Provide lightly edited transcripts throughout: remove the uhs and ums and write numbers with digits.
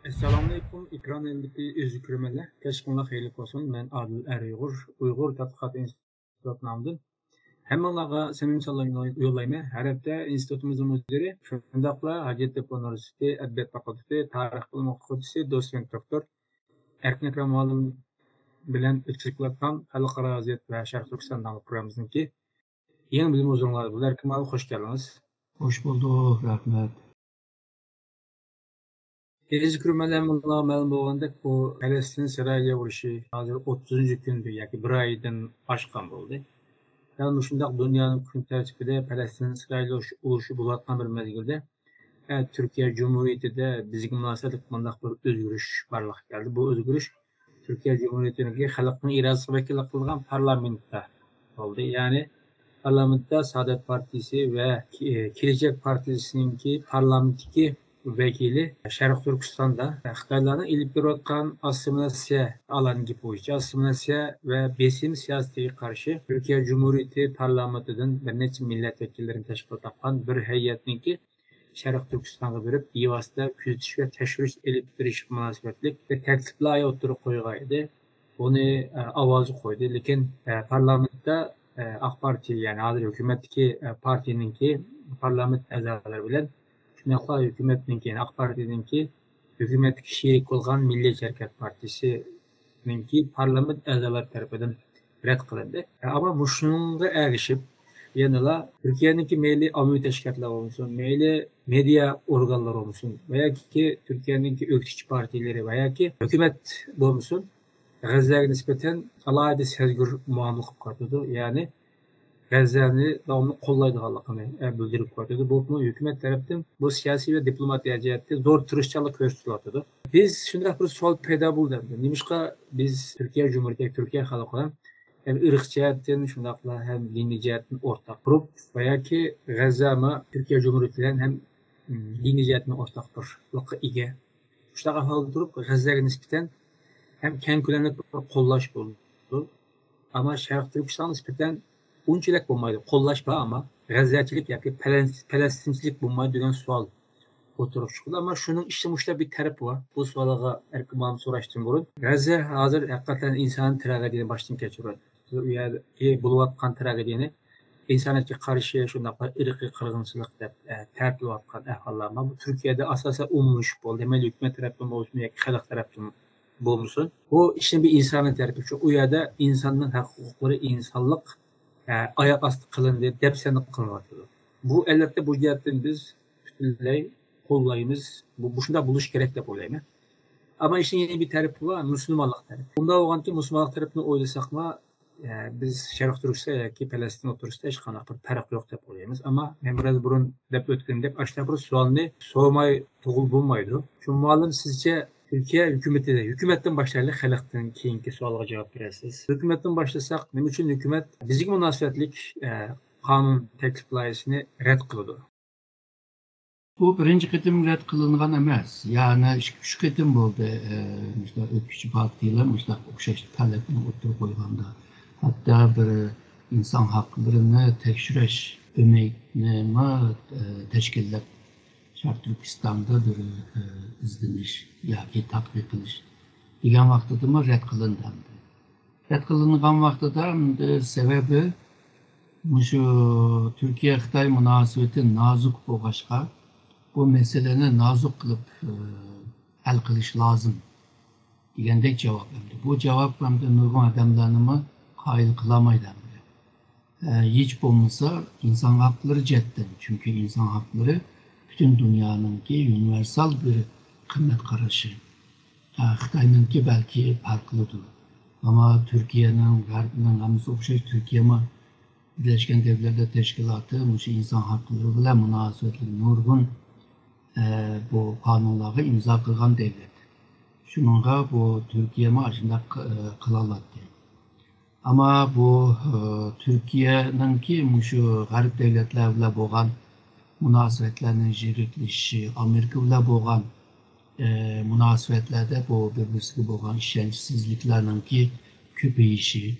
Assalamu alaykum. Ekran elindeki özgürlüğüme keşke hayırlı olsun. Ben Adil Er Uygur Tadqiqat İnstitutundan. Hammalarga selamlar yollayma. Her hafta institutumuzun müdiri, shundaqla Hacettepe Üniversitesi Edebiyat Fakültesi Tarix Bilimi Okutuvchisi doçent doktor Erkin Ekrem Muallim bilen o'tkazilgan Xalqaro vaziyat va Sharq Turkistondan programımızdaki yeni bilim uzunları bu. Erkin Muallim hoş geldiniz. Hoş bulduk, rahmet. Tezgürmeler ma'lum bo'lgandek bu Falastin Isroilga urushi hozir 30 kundu yoki bir oydan oshgan bo'ldi. Yani shundoq dunyoning kun tartibida Falastin Isroil urushi bo'layotgan bir mezgilda Türkiye Cumhuriyeti'de bizga munosabatlik bundoq bir o'zgarish barliq keldi. Bu o'zgarish Türkiye Cumhuriyeti'ndeki xalqning irodasiga vakillik qilgan parlamentda bo'ldi. Ya'ni parlamentda Saadet Partisi ve Gelecek Partisi'ninki parlamentdeki vekili Şərq Türkistan'da Xitaylarning ilib berayotgan assimilyatsiya alangi bo'yicha assimilyatsiya ve besim siyosatiga qarshi Türkiye Cumhuriyeti parlamentidan bir necha millat vakillarini tashkil topgan bir hay'atniki Şərq Türkistan'a berib bevosita kuzatish ve tekshirish ilib berish munosabatlik bir tartiblar o'tirib qo'ygan edi. Buni ovozi qo'ydi, lekin parlamentda AK Parti yani hozir hukumatdagi partininki parlament a'zolari bilan shunaqla hukumatninki AK Partininki hukumatga sherik bo'lgan Milliyetçi Hareket Partisininki parlament a'zolari tarafidan rad qilindi. Ammo shunga erishib yanıla Türkiye'ninki meyli amir teşkilatlar olsun, meyli medya organları olsun veya ki Türkiye'ninki öktici partileri veya ki hükümet olsun Gazze'ye nispeten alayda sezgür muamele qilib yani Gazze'ni davamlı kollaydıqanlığını bildirib qo'ydi. Bu hükümet tarafından bu siyasi ve diplomatiya jihatda zo'r tirishchilik ko'rsatilyapti. Biz shunday bir savol paydo bo'ldi. Nimishqa biz Türkiye Cumhuriyeti, Türkiye xalqidan hem ırk jihatdan shundaqla hem diniy jihatdan o'rtaq turib veya ki Gazze'ma Türkiye Cumhuriyeti'den hem diniy jihatdan o'rtaq birlikqa ega. Shunaqa holda turib Gazze'ga nisbatan hem keng ko'lamli qo'llash bo'ldi. Ama Şərq Türkistan nisbatan unchalik bo'lmaydi. Qo'llash bor ama g'azzachilik yoki falastinchilik bo'lmaydi degan savol o'tirib chiqdi. Ama shuning ishlamishlar bir tarafi bor. Bu savolga erkin so'rashdan burun G'azza hozir haqiqatan inson tragediyani boshdan kechiradi. U yerda bo'layotgan tragediyani insoniyatga qarshi shunday irqiy qirg'inchilik deb ta'riflayotgan ahvollar. Bu Turkiyada asosan umumlashib bo'ldi. Demak, hukumat tarafdan bo'lsin yoki xalq tarafdan bo'lsin. Bu ishni bir insoniyat tarafi shu u yerda insonning huquqlari, insonlik ayak astı qilindi, depsenlik qilinyapti. Bu albatta bu jihatdan biz butunlay qo'llaymiz. Bu shunday bo'lish kerak deb o'ylayman. Ama ishning yana bir tarafi bor, musulmonlik tarafi. Bunda bo'lganki, musulmonlik tarafini o'ylasakmi, biz Sharq Turkiston yoki Falastin o'rtasida hech qanday bir farq yo'q deb o'ylaymiz. Ama men biraz burun deb o'tgandek, ashta bir savolni so'ramay tug'il bo'lmaydi. Shu muallim sizcha Türkiye hükümetinde, hükümetten başlayalım, halktan keyinki sualga cevap veresiz. Hükümetten başlasak, ne için hükümet bizga münasebetlik kanun teklif layihasini red kıldı? Bu birinci qitim rad qilingan emas. Yani şu qitim bo'ldi. İşte ötkücü partiyalar işte o'xshash talabni o'tirib qo'yganda. Hatta bir inson haqlarini tekshirish o'mikni tashkillab Şərq Türkistan'da bir izleniş yoki tadqiq qilish degan vaqtida rad qilindi. Rad qilingan vaqtida sebebi şu Türkiye-Xitoy munosabati nozik bo'lg'achqa bu meseleni nazik qilib hal qilish lozim degandek javob berdi. Bu javob hamda nurg'un odamlarni qoyil qilolmaydi. Hiç bo'lmasa inson haqlari jihatdan, chunki inson haqlari bütün dünyanınki universal bir kıymet qarışı. Xitayninki belki farklıdır. Ama Türkiye'nin, G'arbning hammasi o'xshash. Türkiye'mi Birleşken Devletler Teşkilatı bu insan hakları bilan munosabatli nurg'un bu qonunlarga imzo qilgan devlet. Shuningga bu Türkiye'mi shunday qila oladi. Ama bu Türkiye'ninki şu G'arb devletlar bilan bo'lgan munosabatlarning zirikleşişi, Amerika bilan bo'lgan munosabatlarda bu bir-birisiga bo'lgan ishonchsizliklarninki ko'payishi,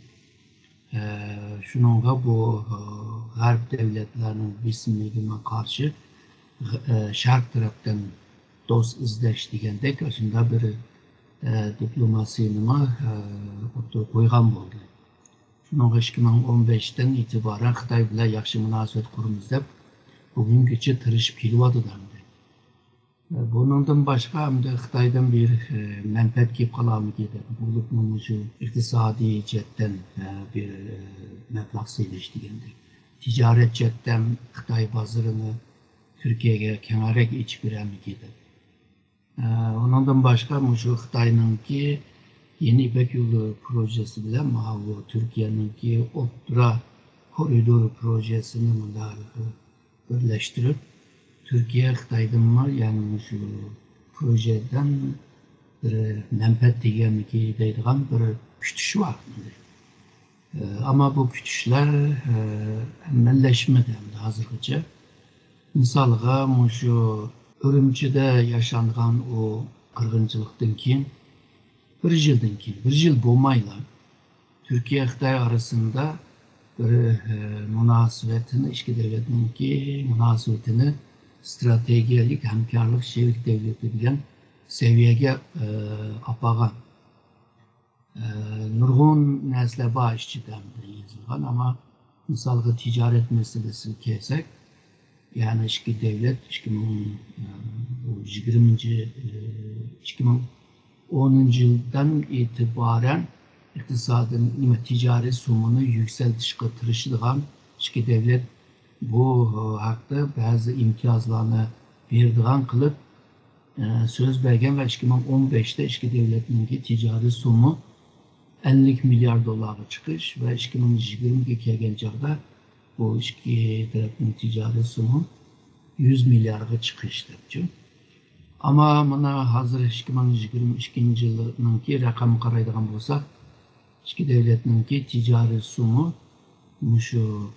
shuningga bu G'arb devletlarning bismligiga qarshi Sharq tarafdan dost izleş degandek aşında bir diplomasiyani o'rtaga qo'ygan bo'ldi. Shunga 2015dan e'tiboran Xitoy bilan yaxshi munosabat quramiz deb bugungacha tirishib kelyapti. Bundan başqa hamda Xitoydan bir manfaat kelib qolarmidi deb bo'libmi shu iqtisodiy jihatdan bir mablag' selish degandek. Tijorat jihatdan Xitoy bozorini Türkiye'ye kengarak ichib berarmidi deb. Ondan başqa shu Xitoyninki Yeni İpek Yolu projesi bilan bu Türkiye'ninki O'rta koridor projesini birleştirip Türkiye Xitoydan yani şu projeden bir menfaat deganiki deydigan bir kutish var. Ama bu kutishlar amallaşmadi hozirgacha. Misalga şu Ürümçide yaşangan o qirg'inchilikdan keyin bir yıl bo'lmayla Türkiye Xitoy arasında bir münasebetini, iki devletninki münasebetini stratejik hamkorlik sherik devleti degan seviyege apagan. Nurg'un narsalar bor ichida yozilgan, ama misalga ticaret meselesi kelsak, yani iki devlet 2010 yıldan itibaren iktisadın ticari sumunu yükseltişe tırışıdığan iki devlet bu hakta bazı imtiyazlarını verdiğen kılıp söz bergen ve 2015'te iki devletin ticari sumu 50 milyar dolara çıkış ve 2020'ye kelgen çağda bu iki tarafın ticari sumu 100 milyarga çıkıştı. Ama buna hazır 2022 yılınki rakamı qaraydigan bolsak, iki devletninki ticari sumu şu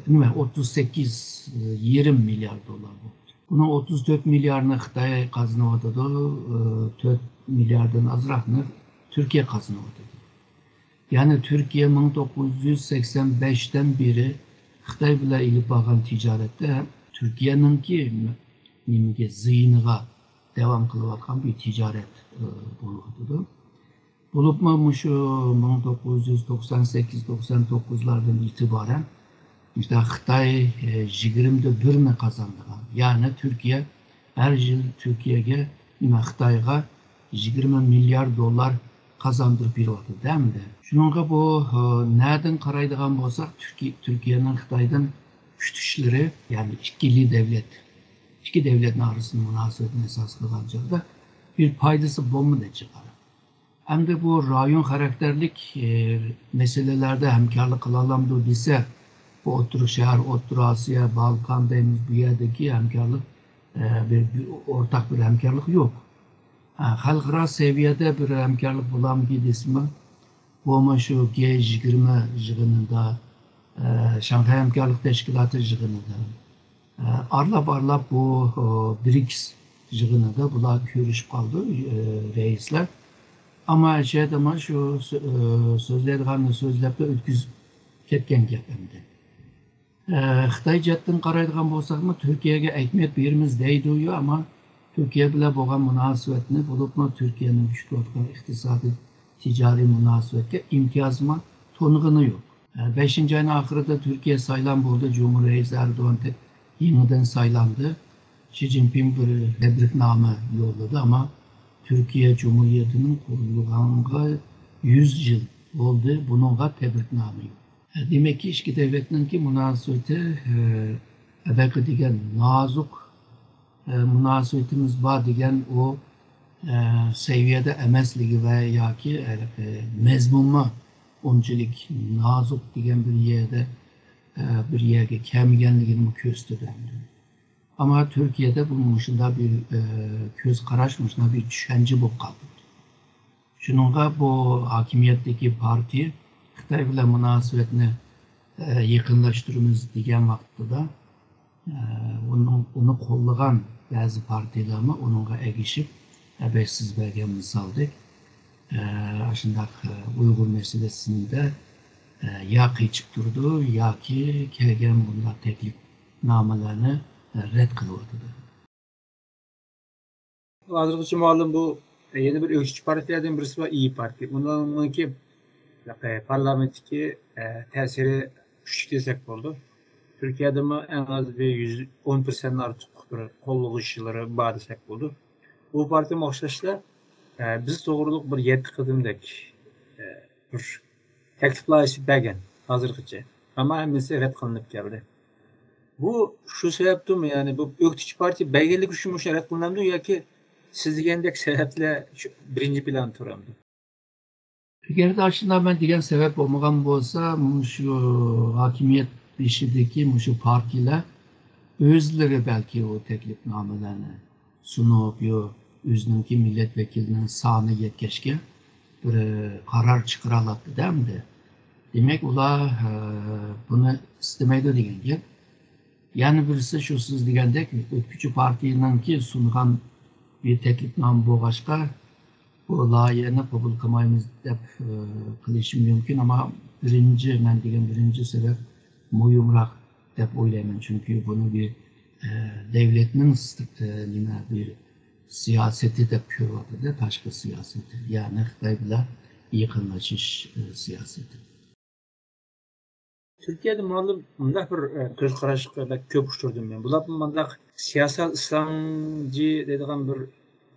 38-20 milyar dolar oldu. Bunun 34 milyarını Xitoy qazanıvadı, 4 milyardan azraqını Türkiye qazanıvadı. Yani Türkiye 1985'ten beri Xitoy bilan ilib borgan ticaretde Türkiye'ninki ziyiniga devam kılıvatkan bir ticaret buluyordu. Bulupma şu 1998-99'lardan itibaren işte Xitoy 21'ni kazandılar. Yani Türkiye her yıl Türkiye'ye Xitoyga 20 milyar dolar kazandırıp biriyordu değil mi? Şununla bu nereden qaraydigan bolsak, Türkiye'nin Xitoydan kütüşleri, yani iki devletin arasında münasebetini esas kılacakta bir paydası bomba da çıkar. Hem de bu rayon karakterlik meselelerde hemkarlık kılalamdı ise bu oturuş şehir, Otur Asya, Balkan deniz bu yerdeki hemkarlık ortak bir hemkarlık yok. Halkara seviyede bir hemkarlık bulamdı desmi bu ama şu G20 yığınında Şanghay Hemkarlık Teşkilatı yığınında arlap bu BRICS yığınında bular görüşüp kaldı reisler. Ama şu sözlerden sözlerde ötküz ketken gepemdi. Xitoy jihatdan qaraydigan bolsak mı Türkiye'ye aytmayat berimiz deydi ama Türkiye bilan bo'lgan munosabatni bo'libmi Türkiye'nin güçlü o'tgan iqtisodiy ticari münasebetke imtiyazma to'nig'ini yo'q. 5. ayın ahirida Türkiye saylan bo'ldi, Cumhurreis Erdoğan yeniden saylandı. Xi Jinping bir tebrikname yolladı ama Türkiye Cumhuriyeti'nin kurulduğuna 100 yıl oldu, bununla tebrikname yok. Demek ki iki devletin münasebeti belki degan nazuk münasebetimiz var degan o seviyede emesligi ve ya ki mezmunma onçilik nazuk degan bir yerge kelmaganligini ko'rsatadi. Ama Türkiye'de bunun dışında bir göz qaraşmışına bir düşünce bu kaldı. Şununla bu hakimiyetteki parti Xitoy bilan münasebetini yakınlaştırımız degan vaqtida onu qo'llagan bazı partilarni onunla egishib habersiz bergan misoldek shundoq Uyg'ur meselesinde ya qichib turdi yoki kelgan bunday taklifnomalarni rad qilyapti. Hozirgacha ma'lum bu yana bir o'qituvchi partiyadan birisi va İyi Parti. Bundanki parlamentdeki ta'siri kuchli desak bo'ldi. Türkiye'de mi en az bir 110% artıq bir qo'llanuvchilari bor desak bo'ldi. Bu partiya o'xshashda biz to'g'riliq bir 7 qadamdek bir takliflar bergan hozirgacha. Ammo hammasi rad qilinib keldi. Bu shu sababdimi, ya'ni bu o'qituvchi partiya berganlik uchun o'sha rad qilinamdi yoki siz degandek sabablar birinchi plan turamdi? Geride aslında ben diyen sebep olmagan bolsa şu hakimiyet işideki şu partiler özleri belki o teklifnamelerini sunup yo özününki milletvekilinin sağını yetkeşke bir karar çıkaralattı değil mi? Demek ular bunu istemeydi degan gap. Yani birisi şu siz degandek o'tkuchi partininki sungan bir teklifnoma bo'lg'achqa bu loyihani qabul qilmaymiz deb qilishim mumkin, ama birinci sebep muhimroq deb o'ylayman. Çünkü bunu bir devletning bir siyosati deb ko'ryapti, tashqi siyosati, ya'ni Xitoy bilan yaqinlashish siyosati. Türkiye'de malum bundaq bir göz qarashga ko'p uchirdim men. Bular bundaq siyosal islomchi deydigan bir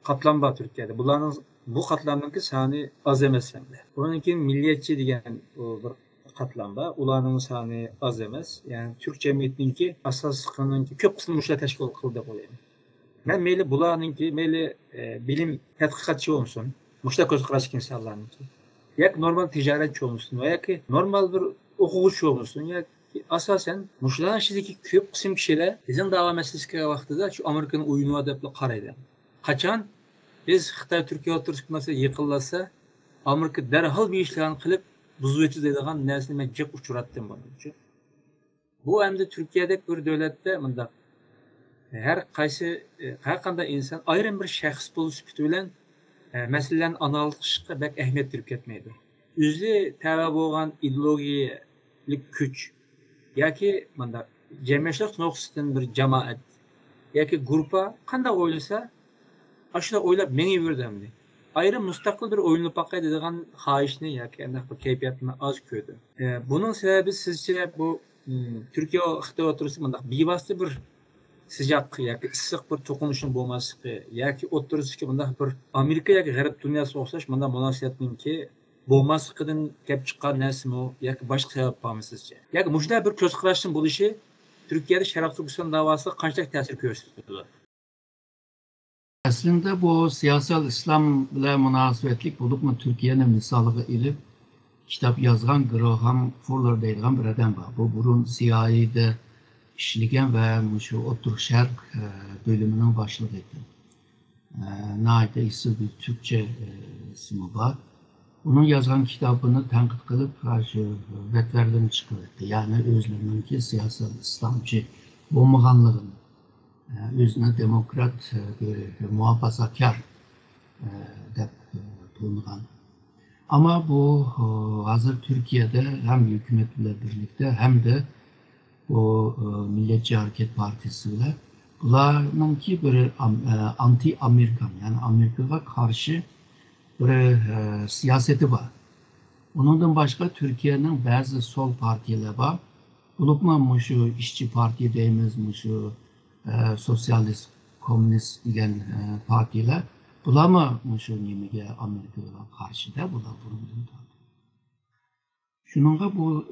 qatlam bor Türkiye'de. Bularning bu qatlamninki soni az emas hamda. Bundan keyin milliyetçi degan bir qatlam bor. Ularning soni az emas. Ya'ni Türk cemiyetinki asosiy qisminki ko'p qismini shular tashkil qildi deb o'ylayman. Men meyli bularninki meyli bilim tadqiqotchi bo'lsin, mushta ko'z qarashga insonlarninki. Yak normal ticaretçi olmuşsun veya ki normal bir okuvchi olmuşsun ya asasen muşların içindeki köp kısım kişiler bizim dava meselesi vaxtida şu Amerika'nın oyunu adep qaraydı. Kaçan biz Xitay Türkiye oturuş mesela yıkıllasa Amerika derhal bir işlerini kılıp buzup etadigan narsani men jek uçurattım bunun için. Bu hem de Türkiye'deki bir devlette mında her qanday insan ayrım bir şahs bulup bilen meselelerni analiz qilishga bak ahamiyat berib ketmaydi. O'zi tava bo'lgan ideologiyalik kuch yoki mana jamiyatchilik nuqtasidan bir jamoat yoki guruhga qanday o'ylasa, ashula o'ylab mengaverdi. Ayrim mustaqil bir o'yinib boqay degan xohishni yoki anaqa bir kayfiyatni oz ko'rdi. Buning sababi sizcha bu Türkiye Xitoy o'rtasida mana bevosita bir sıcak yoki issiq bir to'qinishning bo'lmasligi yoki o'rtasidagi bunday bir Amerika yoki G'arb dunyosi o'xshash bunday munosabatninki bo'lmasligidan kelib chiqqan narsami yoki boshqa sabab bormi sizcha? Yoki shunday bir ko'z qarashning bo'lishi Turkiyada Sharq Turkiston davosiga qanchalik ta'sir ko'rsatdi? Aslında bu siyasal İslam ile münasebetlik bulup mu Türkiye'nin misalıga ilip kitap yazgan Graham Fuller deyilgan bir adam var. Bu burun CIA'de işligen ve şu Otur Şerq bölümünün başlığı etti. Naide isimli bir Türkçe ismi var. Onun yazgan kitabını tenkit kılıp vetverden çıkarttı. Yani özlerinki siyasal İslamcı olmaganlığını, özüne demokrat, muhafazakar dep bulungan. Ama bu hazır Türkiye'de hem hükümetle birlikte hem de o Milliyetçi Hareket Partisi ile bunlarınki bir anti-Amerikan, yani Amerika'ya karşı bir siyaseti var. Ondan başka Türkiye'nin bazı sol partileri var. Bulupma şu işçi parti deyimiz, şu sosyalist, komünist diyen partiler. Bulama şu nimege Amerika'ya karşı da bular bunun. Şununla bu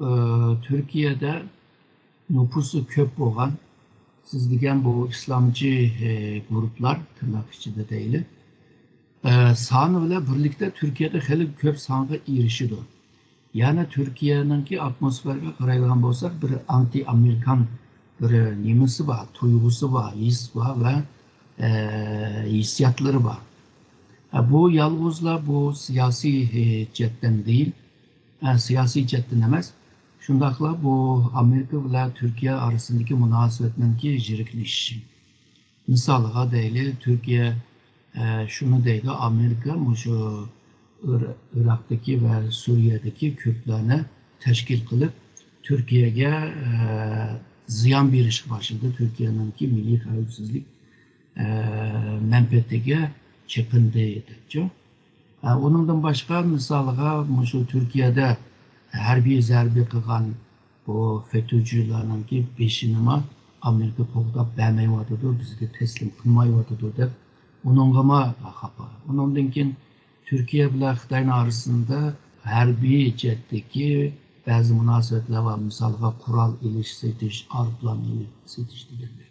Türkiye'de nüfusu köp olan, siz diyen bu İslamcı gruplar, tırnak içinde değil, sanı ile birlikte Türkiye'de hele köp sanıga erişiyor. Yani Türkiye'ninki atmosferine karayılan olsak bir anti-Amerikan bir nimesi var, tuygusu var, his var ve hissiyatları var. Bu yalnızla bu siyasi cetten değil, siyasi cetten demez. Şundakla bu Amerika ile Türkiye arasındaki münasebetindeki jirikleşişi. Misalga değil, Türkiye şunu değil, Amerika şu Irak'taki ve Suriye'deki Kürtlerine teşkil kılıp Türkiye'ye ziyan bir iş başladı. Türkiye'ninki milli havuzsuzluk menfetteki çekindi edipçi. Onundan başka misalga şu Türkiye'de harbiy zarba qilgan bu FETÖ'cülerin ki beşinima Amerika qo'llab bermayotidi, bizga teslim qilmayotidi deb uningga xafa. Undan keyin Türkiye bilan Xitoy arasında harbiy jihatdagi ba'zi munosabatlar va misalga qurol ilish setish, aeroplan setish deganlar.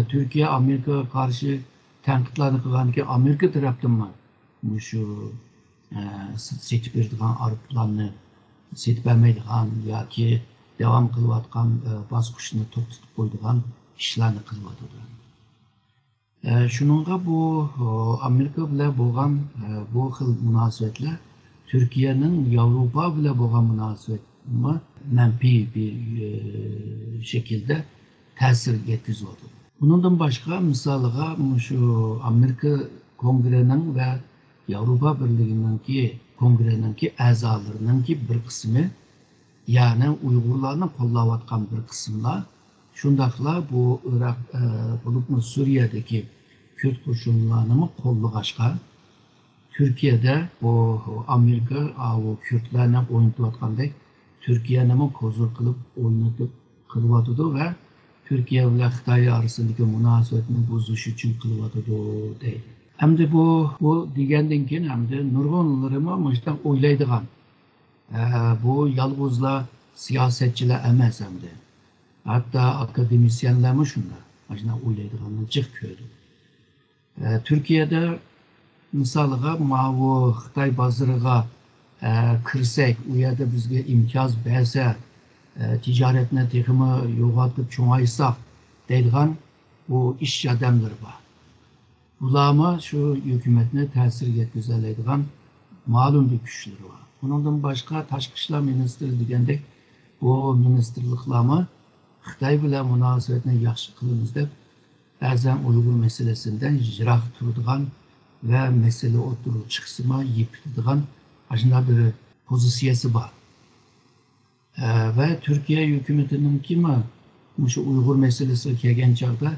Türkiye Amerika karşı tanqidlarni qilganki Amerika tarafdan shu setib beradigan aeroplanni setib bermaydigan yoki davom qilayotgan bosqichni to'xtatib qo'yadigan ishlarni qilyotdi. Shuningga bu Amerika bilan bo'lgan bu xil munosabatlar Türkiye'nin Avrupa bilan bo'lgan munosabatni manfiy bir şekilde ta'sir yetkazadi. Bundan başka misalga şu Amerika Kongrening ve Avrupa Birliği'ninki Kongreninki a'zolarininki bir qismi, yani Uyg'urlarni qo'llayotgan bir qismlar, shundaqla bu Iroq bo'lib Suriyadagi Kürt qo'shinlarini qo'llag'ashqa Türkiye'de bu Amerika o Kürtlerle oynatayotgandek Türkiye'ni kozur qilib o'ynatib qilyotdi ve Türkiye ile Xitoy arasındaki munosabatni buzish uchun qilyotdi deydi. Hamda bu degandan keyin hamda nurg'unlarimiz mustaq o'ylaydigan. Bu yolg'izlar siyosatchilar emas hamda. Hatta akademisyenlar mı shunda mana o'ylaydiganni jiq ko'rdi. Türkiye'de misalga bu Xitoy bozoriga kirsak, u yerda bizga imtiyoz bersa, ticaretine texmi yo'g'otib cho'ng'aysak deydigan bu ish odamlar bor. Bularma şu hükümetine ta'sir yetkazadigan ma'lum bir kuchlar bor. Bundan boshqa tashqi ishlar ministri degandek bu ministerliklarni Xitoy bilan munosabatni yaxshi qilamiz deb ba'zan Uyg'ur masalasidan yiroq turadigan ve mesele o'tirib chiqsima yepadigan shunday bir pozitsiyasi bor. Ve Türkiye hükümetinin kimi şu Uygur meselesi kelgan chog'da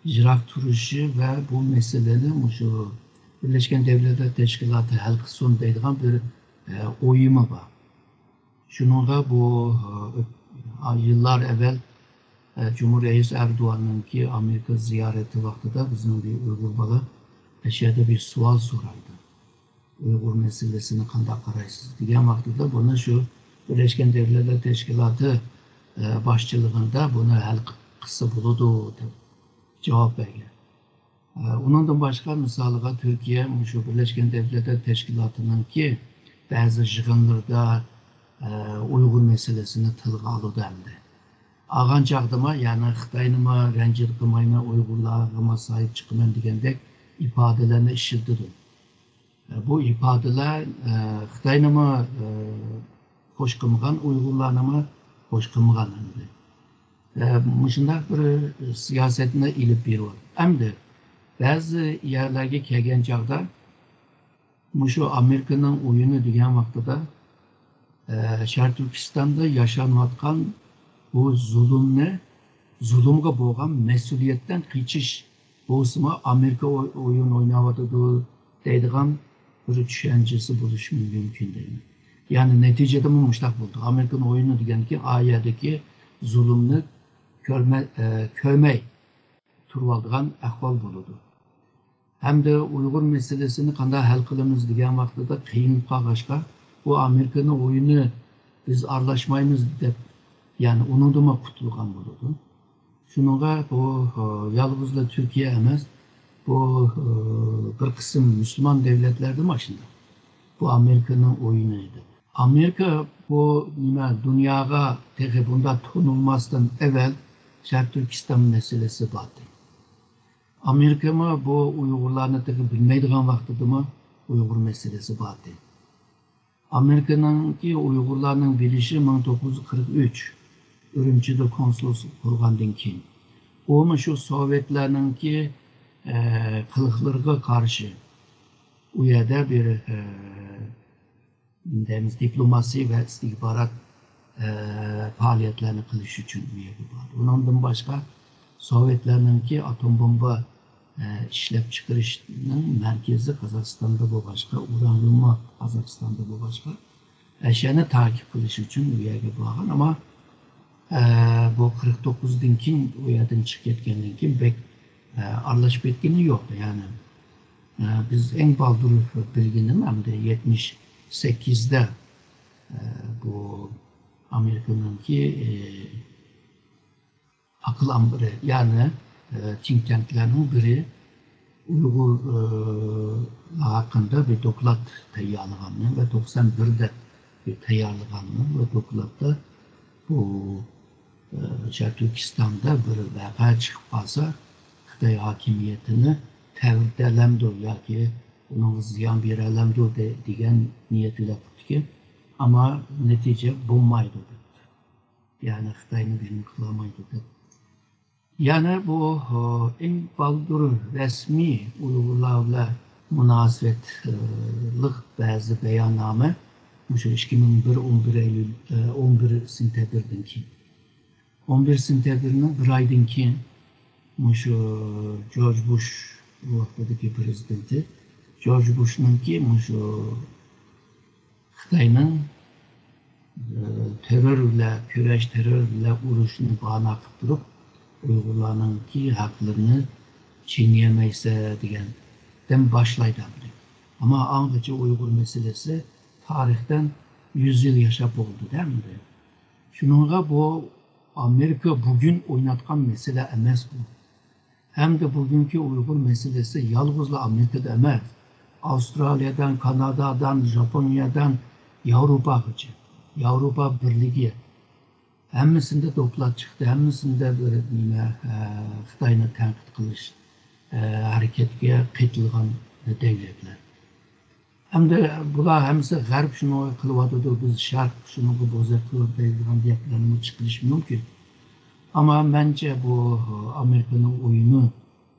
yiroq turishi ve bu meseleni şu Birleşken Devletler Teşkilatı hal qilsin deydigan bir o'yimi bor. Shuningga bu yıllar evvel Cumhurreis Erdoğan'ınki Amerika ziyareti vaqtida bizning bir Uygur bola aşağıda bir sual sorardı. Uygur meselesini qanday qaraysiz degan vaqtida buni şu Birleşken Devletler Teşkilatı başçılığında bunu hal qilsa bo'ladi deb javob bergan. Undan başka misalga Türkiye şu Birleşken Devletler Teşkilatı'nınki bazı yig'inlarda Uygur meselesini tilga oladi hamda. Algan chog'da yani Xitoynimi ranjit qilmayman, Uyg'urlarga sahip chiqaman degandek ifodalarni ishlatdi. Bu ifodalar Xitoynimi hoş qilmagan, Uyg'urlarni hoş qilmagan hamda. Shunday bir siyosatni ilib beryapti. Hamda ba'zi yerlarga kelgan chog'da shu Amerikaning o'yini degan vaqtida Sharq Turkistonda yaşanayotgan bu zulümga bo'lgan mas'uliyatdan qichish bo'lsa Amerika o'yin o'ynayotdi deydigan bir tushunchasi bo'lishi mumkin deyman. Yani neticede bu muştak buldu. Amerika'nın oyunu diyen ki ayadaki zulümünü kövmey turvaldıgan ahval buludu. Hem de Uygur meselesini qanday hal qilamiz degan vaqtida qiyin qolg'achqa bu Amerika'nın oyunu biz aralashmaymiz deb yani undan qutulgan bo'ladi. Shuningga bu yolg'izla Türkiye emas, bu bir qism Müslüman devletlerde maşında. Bu Amerika'nın oyunu edi. Amerika bu dünyaya tehi bunda tunulmazdan evvel Şark Türkistan meselesi vardı. Amerika mı bu Uygurlarını tehi bilmeydiğin vaxtıda mı Uygur meselesi vardı. Amerika'nın ki Uygurlarının bilişi 1943 Ürümçi'de konsolosluk kurgandan keyin. O mu şu Sovyetlerinin ki kılıklarına karşı u yerda bir diplomasi ve istihbarat faaliyetlerini qilish uchun u yerga bordi. Undan boshqa Sovyetlarninki atom bomba ishlab chiqarishning markazi Qozog'istonda bo'lg'achqa, uranni Qozog'istonda bo'lg'achqa, o'shani ta'qib qilish uchun u yerga borgan. Ammo bu 49'dan keyin u yerdan chiqib ketgandan keyin bek aralashib ketgani yo'q. Ya'ni biz eng baldur bilganim hamda 78'da bu Amerika'nınki akıl ambiri, yani think tanklarının biri Uygur hakkında bir doklat tayarlığını ve 91'de bir tayarlığını ve doklatda bu Türkistan'da bir vaka çıkıp kalsa Xitay hakimiyetini təvirləmdir, ya ki onun ziyan verələmdir degan niyetiyle tutdu. Ama netice bulmaydı. Yani Xitay'ını birini kılamaydı. Yani bu en baldur resmi Uygurlarla münasebetlik bazı beyanname 2001 11 Eylül 11 Sentebir'den ki 11 Sentebir'nin bir aydan keyin George Bush bu vaqtdagi prezidenti George Bush'ningki Xitoyning terörle kurash, terörle urushni bahona qilib turib, Uyg'urlarningki haqlarini çiğneyemeyse degandan boshlaydi. Ama angacha Uygur meselesi tarihten 100 yıl yaşap oldu, değil mi? Şununla bu Amerika bugün oynatkan mesele emas bu. Hem de bugünkü Uygur meselesi yalnızla Amerika'da emas. Avustralya'dan, Kanada'dan, Japonya'dan Avrupa Birliği hemmisinde toplat çıktı, hemmisinde bir Xitayni tanqid qilish hareketga qaytilgan devletler. Hem de bular hemisi G'arb shuni qilyotdi, biz Sharq shuni bozor qilib deydigan gaplarni chiqarish mumkin. Ama bence bu Amerika'nın oyunu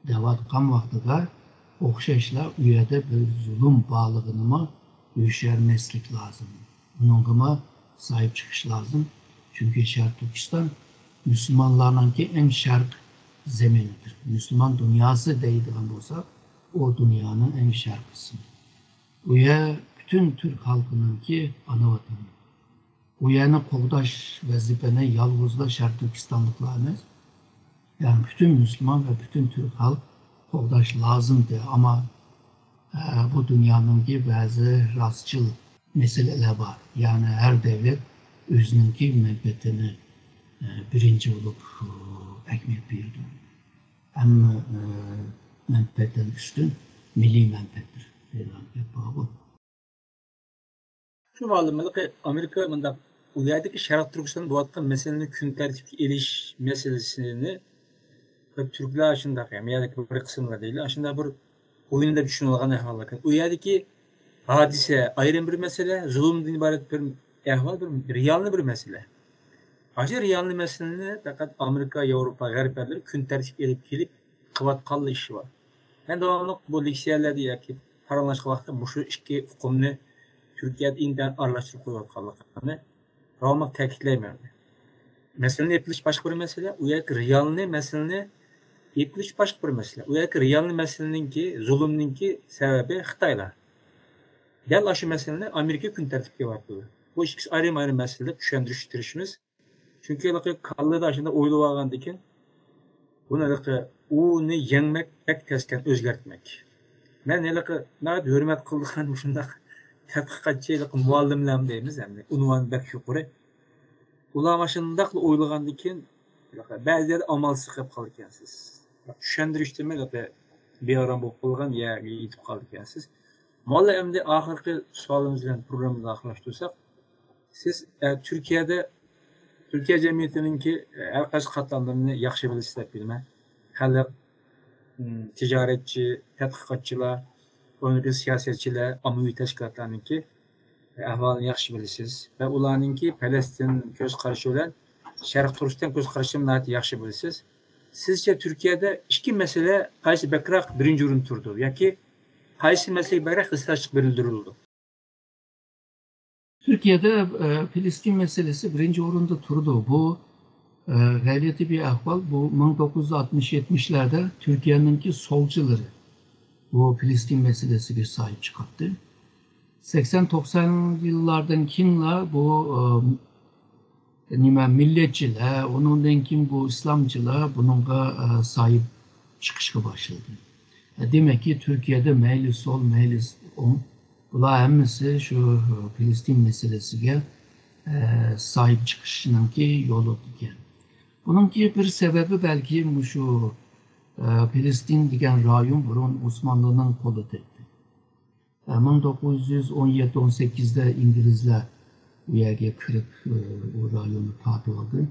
devatkan vaqtida o'xshashlar u yerda bir zulm bağlılığını yüşermeslik lazım. Bununla sahip çıkış lazım. Çünkü Şark Türkistan Müslümanlarınki en şark zeminidir. Müslüman dünyası deydiğim olsa o dünyanın en şarkısı. Bu yer bütün Türk halkınınki ana vatanı. Bu yerini qo'g'dash vazifani yalnızla Şark Türkistanlıklar emas. Yani bütün Müslüman ve bütün Türk halk qo'g'dash lazımdı. Ama bu dünyanınki bazı rastçıl meseleler var. Yani her devlet özününki menfaatini birinci olup ekmek verdi. Ama menfaatten üstün milli menfaattir. Şu malumatı Amerika bunda uyardaki Şark Türkistan'ın bu hakkında meselenin gün tertip eliş meselesini Türkler aşında yani bir kısımda değil. Aşında bir oyunda düşünülen ahvallar. Uyardaki hadise ayrı bir mesele, zulümden ibaret bir ahval, bir realni bir mesele. Aşırı realni meselenin fakat Amerika, Avrupa, Garip yerleri gün tertip edip gelip kıvat kallı işi var. Ben devamlı bu liksiyerlerde ya ki paranlaşık vakti bu şu iki hukumunu Türkiye'de inden arlaştırıp koyuyorlar. Devamlı tekitleyemiyor. Meselenin yapılış başka bir mesele, uyardaki realni meselenin yapılış başka bir mesele. Uyardaki realni meselenin ki, zulümün ki sebebi Xitaylar. Gel aşı meseleni Amerika gün tertipke vardı. Bu ikisi ayrı meseleler düşündürüştürüşümüz. Çünkü kallığı da aşında oylu vargandikin bunu onu yenmek pek tesken özgertmek. Ben ne hürmet kıldıkan şunda tadqiqatçı muallimlerim deyimiz yani unvan bek yukarı. Ulan aşındakla oyluğandikin bazıları amalsız kılıp kalırkensiz. Düşündürüştürme bir aram bu kılgan ya yitip kalırkensiz. Valla emdi ahirki sualımızla programımıza aklaştırsak, siz Türkiye cemiyetinin ki her kaç katlandığını yaxşı bilirsiniz bilmem. Halk, ticaretçi, tadqiqatçılar, önemli siyasetçiler, amui teşkilatlarının ki ahvalını yaxşı bilirsiniz. Ve ulanın ki Palestin göz karışı olan Şark Türkistan göz karışımını yaxşı bilirsiniz. Sizce Türkiye'de iki mesele kaysi bekrak birinci ürün turdu. Ya ki Haysi mesleği bayrak ısrarçık bildirildi. Türkiye'de Filistin meselesi birinci oranda turdu. Bu Gayreti bir ahval bu 1960-70'lerde Türkiye'ninki solcuları bu Filistin meselesiga sahip çıkarttı. 80-90 yıllardan kinla bu milletçiler, onundan kim bu İslamcılar bununla sahip çıkışa başladı. Demek ki Türkiye'de meyli sol, meyli on, bunlar hemmisi şu Filistin meselesiga sahip çıkışınınki yolu diken. Bununki bir sebebi belki şu Filistin degan rayon burun Osmanlı'nın kolu tekti. 1917-18'de İngilizler bu yerga kirib o rayonu tatib oldu.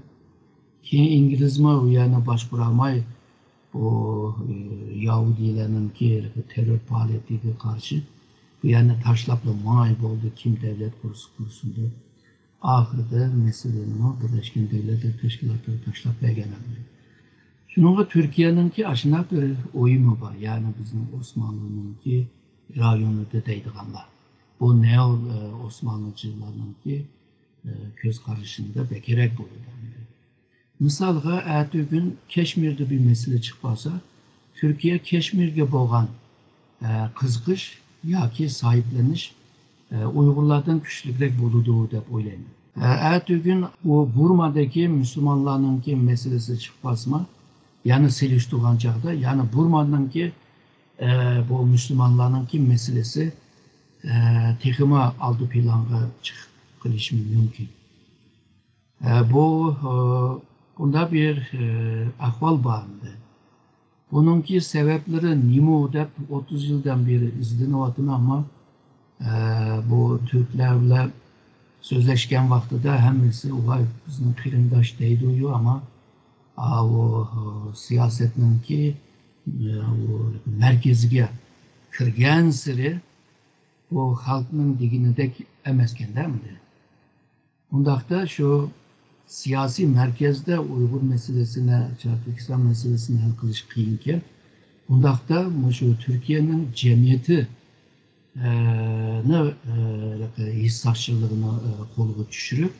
Keyin İngilizlar u yerni boshqarolmay bu Yahudilarninki terör faaliyetiga qarshi bu yerni tashlab may bo'ldi, kim davlat qursin deb. Ahirida meselani Birleşken Devletler Teşkilatı tashlab berganlar. Şununla Türkiye'ninki aşına bir oyumu var. Yani bizim Osmanlı'nınki rayonu deydiganlar. Bu neo Osmanlıcılarınki göz karışında bekerek olur. Misalga ertesi gün Keşmir'de bir mesele çıkmasa, Türkiye Keşmir'e boğan kızgış ya ki sahipleniş Uygurlardan güçlükler buluduğu da oylayın. Ertesi gün o Burma'daki Müslümanlarınki meselesi çıkmasa, yani Selçuklu'dan çağda, yani Burma'daki bu Müslümanlarınki meselesi tekima aldı planga çıkış mümkün. Bunda bir ahval vardı. Bununki sebepleri nimo dep 30 yıldan beri izleniyordu ama bu Türklerle sözleşken vaxtıda hemisi bizim kırındaş deydi ama o siyasetninki merkezige kirgan siri bu halkının diginidek emesken değil mi? Bundakta şu siyasi merkezde Uygur meselesine, Türkistan meselesini hal kılış kıyınken, bundakta şu Türkiye'nin cemiyeti hissasçılığını kolu düşürüp,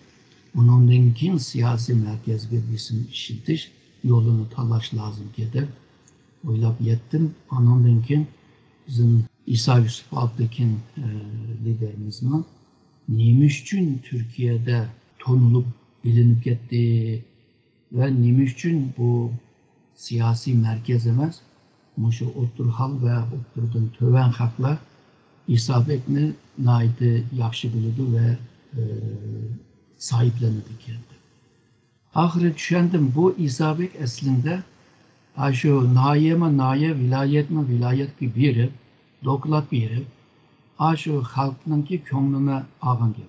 bunun için siyasi merkez bir isim işitiş yolunu talaş lazım diye oylap yettim. Ondan için bizim İsa Yusuf Altekin liderimizin nimiş için Türkiye'de tonulup bilinip gitti ve nimiş için bu siyasi merkez emez, şu otur hal ve oturduğun töven haklar isabetini naiti yaxşı bilirdi ve sahiplenirdi kendi. Ahire düşündüm bu isabet aslında şu naye vilayet mi vilayet ki biri, dokulat biri, şu halkınınki könlüne ağın gibi.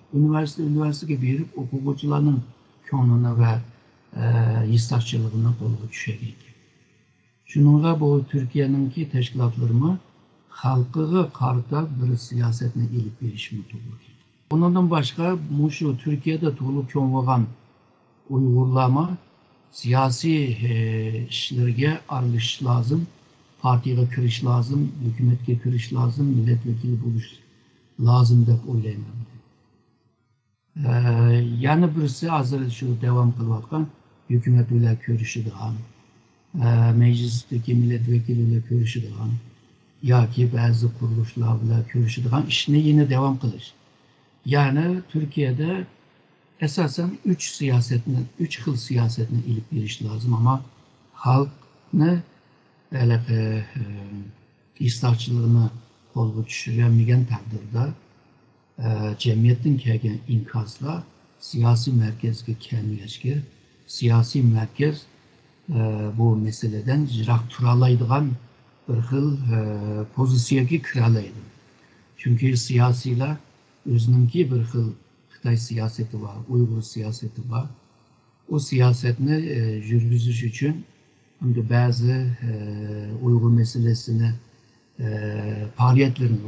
Üniversite biri okuyucuların könlüne ve hissasçılığına kolu düşer gibi. Şununla bu Türkiye'ninki teşkilatlarımı halkıga karta bir siyasetine ilip verişimi olur. Ondan başka şu Türkiye'de tuğulup çoğunluğun Uygurlama siyasi işlerge aralış lazım, partiye kiriş lazım, hükümete kiriş lazım, milletvekili buluş lazım da oylayın. Yani birisi hazır şu devam kılvatkan hükümet ile görüşüdür meclisteki milletvekili ile görüşüdür ya ki bazı kuruluşlarla görüşüdür işine yine devam kılış. Yani Türkiye'de esasen üç yıl siyasetine ilip giriş lazım ama halk ne İslamcılığını kolu düşüremeyken takdirde cemiyetin kelgen inkazla siyasi merkezge kelmeyeşke siyasi merkez bu meseleden jirak turalaydıgan bir xil pozisyonga kiralaydı. Çünkü siyasiler özününki bir xil Xitay siyaseti var, Uygur siyaseti var. O siyasetini yürgüzüş için bazı Uygur meselesini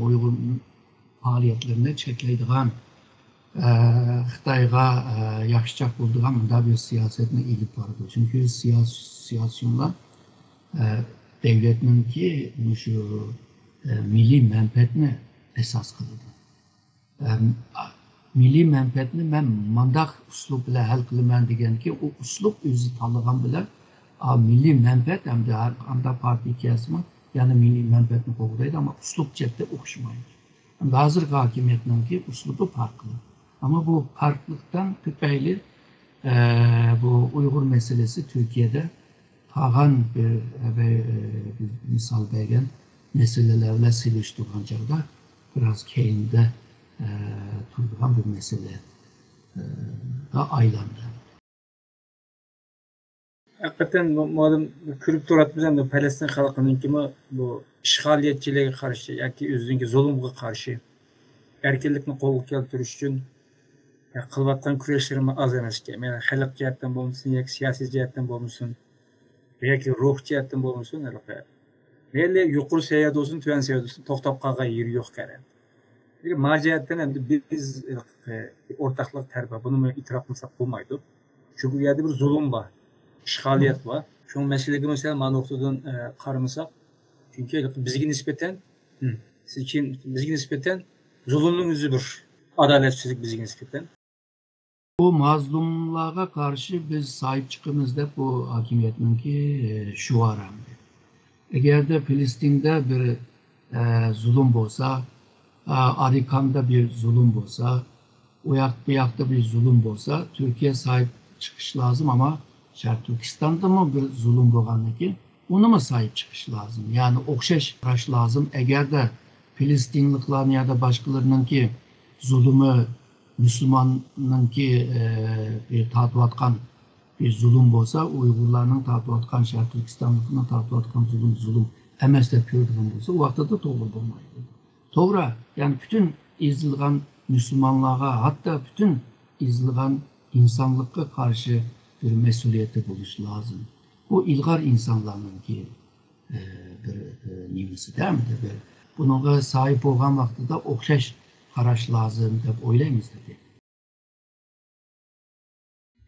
Uygur faaliyetlerini çekleydiğen Xitayga yakışacak bulduğun bir siyasetine ilip vardı. Çünkü siyasyonlar devletininki şu milli menfaatini esas kıldı. milliy manfaatni men mandaq uslub bilan hal qilaman deganki, u uslub o'zi tanlagan bilan milliy manfaat hamda partiya kelsin, ya'ni milliy manfaatni qo'llaydi, ammo uslub chetda o'xshamaydi. Hozirgi hokimiyatninki uslubi farqli. Ama bu farklılıktan tüpeyli bu Uygur meselesi Türkiye'de tağan bir misal bergen meselelerle siliştirgan çağda biraz keyinde turgan bir mesele da aylandı. Hakikaten madem kürüp durat bizden de Palestin halkının kimi bu işgaliyetçiliğe karşı, yani özünki zulümge karşı erkinlikni qo'lga keltirish uchun qilayotgan kurashlarimiz oz emas ekan. Yani xalq jihatdan bo'lmasin yoki siyosiy jihatdan bo'lmasin yoki ruh jihatdan bo'lmasin, mayli yuqori seviyada bo'lsin, tuvan seviyada bo'lsin, to'xtab qolgan yeri yo'q kerak. Ma jihatdan endi biz o'rtaqlik tarbiya buni e'tirof qilsak bo'lmaydi. Chunki bu yerda bir zulm bor, ishg'oliyat bor. Shu masalaga masalan mana nuqtadan qaramasak, chunki bizga nisbatan zulümün özü bir adaletsizlik bizga nisbeten. Bu mazlumlara karşı biz sahip çıkımız da bu hakimiyetinki şu aramdı. Eğer de Filistin'de bir zulüm olsa, Arikan'da bir zulüm olsa, Uyak'ta bir zulüm olsa, Türkiye sahip çıkış lazım ama Şarkı Türkistan'da mı bir zulüm olgandan ki, ona mı sahip çıkış lazım? Yani okşaş lazım. Eğer de Filistinliklerin ya da başkalarınınki zulümü Müslümanınki bir tatvatkan bir zulüm olsa, Uygurlarının tatvatkan, Şarkı Türkistanlıkının tatvatkan zulüm emes de gördüğüm olsa, o vakti da doğru olmaydı. Doğru, yani bütün izlilgan Müslümanlığa, hatta bütün izlilgan insanlıkka karşı bir mesuliyeti buluş lazım. Bu ilgar insanlarınki bir nimesi değil mi? Bununla sahip olan vaxtda oxşaş qaraş lazım deb oylaymiz dedi.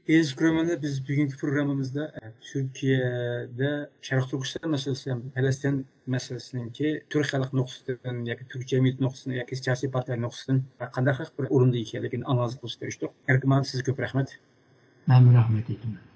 Aziz Kur'an'da biz bugünkü programımızda Türkiye'de Şarkı Türkistan meselesi, Palestin meselesininki Türk halk noktasından, yoki Türk cemiyet noktasından, yoki siyasi partiler noktasından qanday bir o'rinda ekanligini analiz qilishga erishdik. Erkin, sizga ko'p rahmat. Men rahmat aytaman.